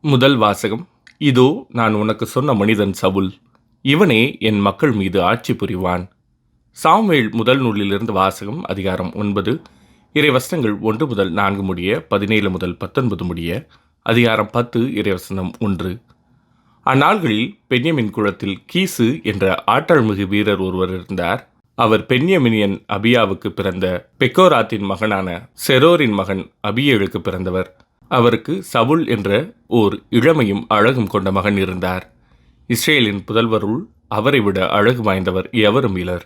முதல் வாசகம். இதோ நான் உனக்கு சொன்ன மனிதன் சவுல், இவனே என் மக்கள் மீது ஆட்சி புரிவான். சாமுவேல் முதல் நூலிலிருந்து வாசகம். அதிகாரம் 9, இறைவசனங்கள் 1 முதல் 4 முடிய, 17 முதல் 19 முடிய, அதிகாரம் 10, இறைவசனம் 1. அந்நாள்களில் பென்யமின் குலத்தில் கீசு என்ற ஆற்றல்மிகு வீரர் ஒருவர் இருந்தார். அவர் பென்யமினியன் அபியாவுக்கு பிறந்த பெக்கோராத்தின் மகனான செரோரின் மகன் அபியேலுக்கு பிறந்தவர். அவருக்கு சவுல் என்ற ஓர் இளமையும் அழகும் கொண்ட மகன் இருந்தார். இஸ்ரேலின் புதல்வருள் அவரை விட அழகு வாய்ந்தவர் எவரும் இலர்.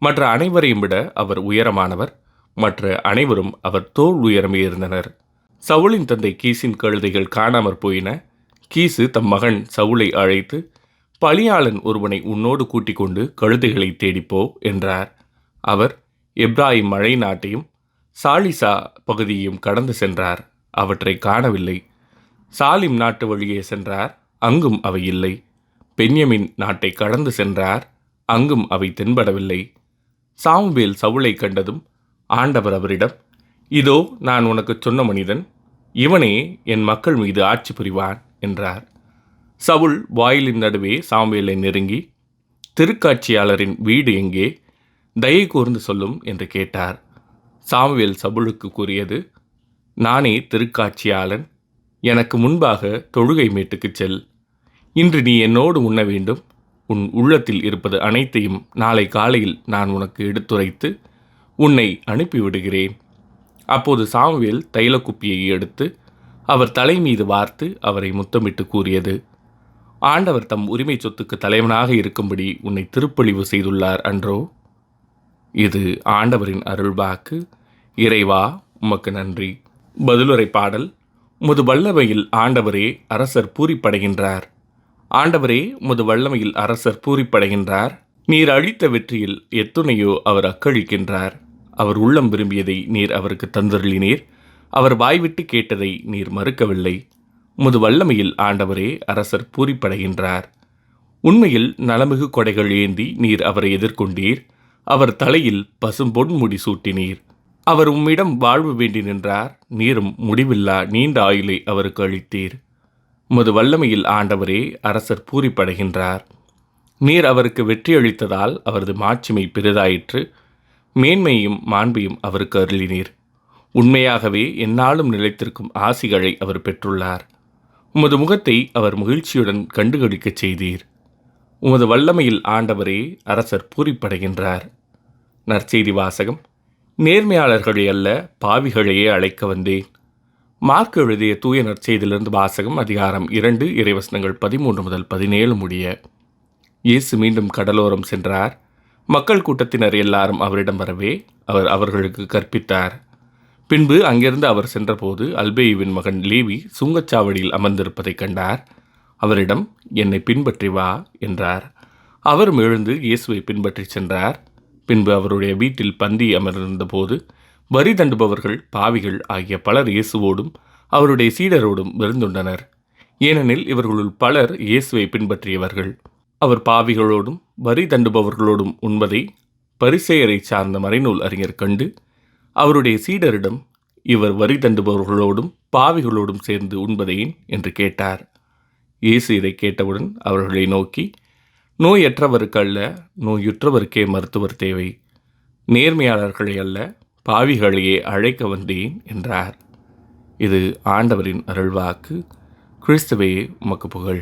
மற்ற அனைவரையும் விட அவர் உயரமானவர். மற்ற அனைவரும் அவர் தோல் உயரமே இருந்தனர். சவுலின் தந்தை கீசின் கழுதைகள் காணாமற் போயின. கீசு தம் மகன் சவுலை அழைத்து, பலியாளன் ஒருவனை உன்னோடு கூட்டிக் கொண்டு கழுதைகளை தேடிப்போ என்றார். அவர் எப்ராயிம் மழை நாட்டையும் சாலிசா பகுதியையும் கடந்து சென்றார். அவற்றை காணவில்லை. சாலிம் நாட்டு வழியே சென்றார். அங்கும் அவை இல்லை. பென்யமின் நாட்டை கடந்து சென்றார். அங்கும் அவை தென்படவில்லை. சாமுவேல் சவுலை கண்டதும் ஆண்டவர் அவரிடம், இதோ நான் உனக்கு சொன்ன மனிதன், இவனே என் மக்கள் மீது ஆட்சி புரிவான் என்றார். சவுல் வாயிலின் நடுவே சாமுவேலை நெருங்கி, திருக்காட்சியாளரின் வீடு எங்கே? தயை கூர்ந்து சொல்லும் என்று கேட்டார். சாமுவேல் சவுலுக்கு கூறியது, நானே திருக்காட்சியாளன். எனக்கு முன்பாக தொழுகை மேட்டுக்குச் செல். இன்று நீ என்னோடு உண்ண வேண்டும். உன் உள்ளத்தில் இருப்பது அனைத்தையும் நாளை காலையில் நான் உனக்கு எடுத்துரைத்து உன்னை அனுப்பிவிடுகிறேன். அப்போது சாமுவேல் தைலக்குப்பியை எடுத்து அவர் தலை மீது வார்த்து அவரை முத்தமிட்டு கூறியது, ஆண்டவர் தம் உரிமை சொத்துக்கு தலைவனாக இருக்கும்படி உன்னை திருப்பொழிவு செய்துள்ளார் அன்றோ? இது ஆண்டவரின் அருள்வாக்கு. இறைவா, உமக்கு நன்றி. பதிலுரை பாடல். உமது வல்லமையில் ஆண்டவரே அரசர் பூரிப்படைகின்றார். ஆண்டவரே, உமது வல்லமையில் அரசர் பூரிப்படைகின்றார். நீர் அளித்த வெற்றியில் எத்துணையோ அவர் அக்களிக்கின்றார். அவர் உள்ளம் விரும்பியதை நீர் அவருக்கு தந்தருளினீர். அவர் வாய்விட்டு கேட்டதை நீர் மறுக்கவில்லை. உமது வல்லமையில் ஆண்டவரே அரசர் பூரிப்படைகின்றார். உண்மையில் நலமிகு கொடைகள் ஏந்தி நீர் அவரை எதிர்கொண்டீர். அவர் தலையில் பசும்பொன் முடி சூட்டினீர். அவர் உம்மிடம் வாழ்வு வேண்டி நின்றார். நீரும் முடிவில்லா நீண்ட ஆயுளை அவருக்கு அளித்தீர். உமது வல்லமையில் ஆண்டவரே அரசர் பூரிப்படைகின்றார். நீர் அவருக்கு வெற்றி அளித்ததால் அவரது மாட்சிமை பெரிதாயிற்று. மேன்மையும் மாண்பையும் அவருக்கு அருளினீர். உண்மையாகவே எந்நாளும் நிலைத்திருக்கும் ஆசிகளை அவர் பெற்றுள்ளார். உமது முகத்தை அவர் மகிழ்ச்சியுடன் கண்டுகளிக்கச் செய்தீர். உமது வல்லமையில் ஆண்டவரே அரசர் பூரிப்படைகின்றார். நற்செய்தி வாசகம். நேர்மையாளர்களே அல்ல, பாவிகளையே அழைக்க வந்தேன். மார்க் எழுதிய தூய நற்செய்தியிலிருந்து வாசகம். அதிகாரம் 2, இறைவசனங்கள் 13 முதல் 17 முடிய. இயேசு மீண்டும் கடலோரம் சென்றார். மக்கள் கூட்டத்தினர் எல்லாரும் அவரிடம் வரவே அவர் அவர்களுக்கு கற்பித்தார். பின்பு அங்கிருந்து அவர் சென்றபோது அல்பேயுவின் மகன் லேவி சுங்கச்சாவடியில் அமர்ந்திருப்பதைக் கண்டார். அவரிடம், என்னை பின்பற்றி வா என்றார். அவரும் எழுந்து இயேசுவை பின்பற்றி சென்றார். பின்பு அவருடைய வீட்டில் பந்தி அமர்ந்திருந்தபோது வரி தண்டுபவர்கள், பாவிகள் ஆகிய பலர் இயேசுவோடும் அவருடைய சீடரோடும் விருந்துண்டனர். ஏனெனில் இவர்களுள் பலர் இயேசுவை பின்பற்றியவர்கள். அவர் பாவிகளோடும் வரி தண்டுபவர்களோடும் உண்பதை பரிசேயரை சார்ந்த மறைநூல் அறிஞர் கண்டு அவருடைய சீடரிடம், இவர் வரி தண்டுபவர்களோடும் பாவிகளோடும் சேர்ந்து உண்பதேன் என்று கேட்டார். இயேசு இதை கேட்டவுடன் அவர்களை நோக்கி, நோயற்றவருக்கு அல்ல, நோயுற்றவருக்கே மருத்துவர் தேவை. நேர்மையாளர்களை அல்ல, பாவிகளையே அழைக்க வந்தேன் என்றார். இது ஆண்டவரின் அருள்வாக்கு. கிறிஸ்துவே, உமக்கு புகழ்.